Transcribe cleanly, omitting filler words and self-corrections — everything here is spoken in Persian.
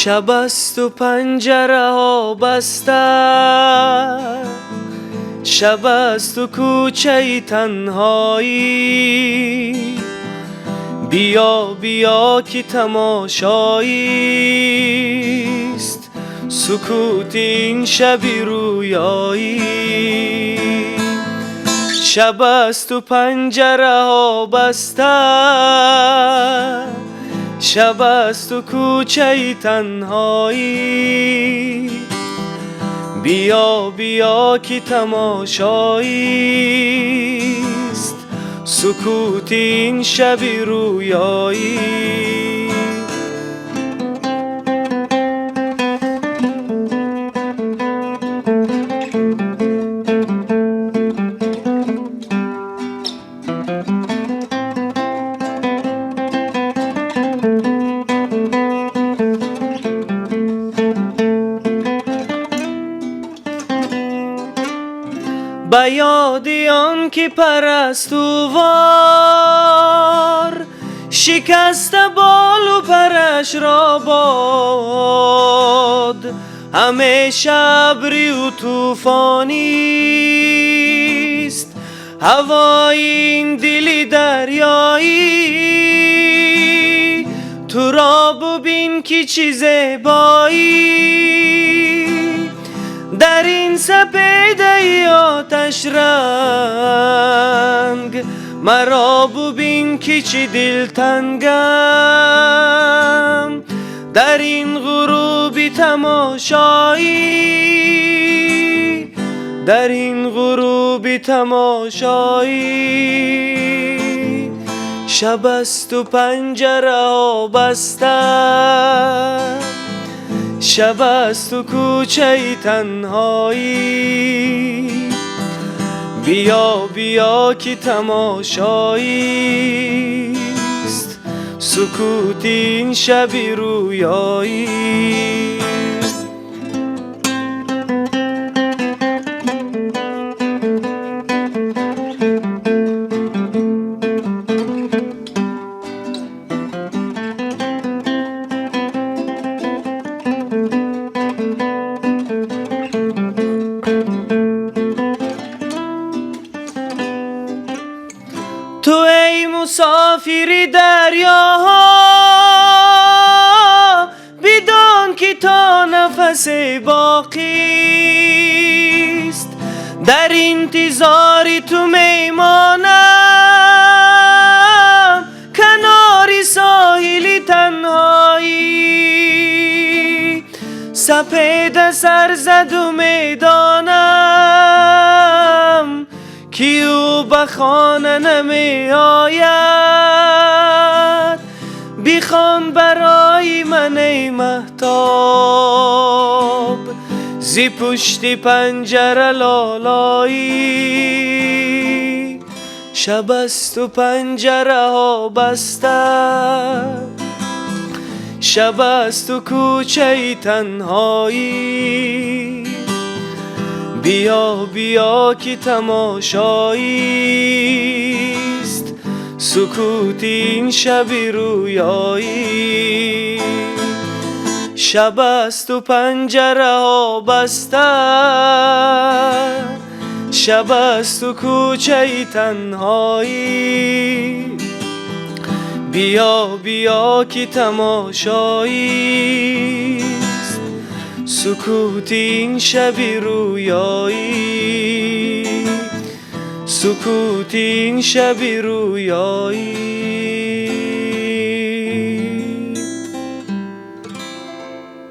شب است و پنجره ها بسته، شب است و کوچه تنهایی. بیا بیا که تماشایی است سکوت این شبی رویایی. شب است و پنجره ها بسته، شب است و کوچه تنهایی. بیا بیا که تماشایی است سکوت این شبی رویایی. به یاد آن که پرستووار شکست بال و پرش را باد. همیشه ابری و طوفانی است هوای این دل دریایی. تو را ببین که چه زیبایی در این سپیده آتش رنگ. مرا ببین که چه دلتنگم در این غروب تماشایی، در این غروب تماشایی. شب است و پنجره ها بسته، شب است و کوچه تنهایی. بیا بیا که تماشایی است سکوت این شبی رویایی. تو ای مسافر دریاها بدان که تا نفس باقی است در انتظار تو میمانم کنار ساحل تنهایی. سپیده سر زد و میدانم که او به خانه نمی آید. بخوان برای من ای مهتاب ز پشت پنجره لالایی. شب است و پنجره ها بسته، شب است و کوچه تنهایی. بیا بیا که تماشایی است سکوت این شبی رویایی. شب است و پنجره ها بسته، شب است و کوچه تنهایی. بیا بیا که تماشایی است سکوت این شبی رویایی، سکوت این شبی رویایی.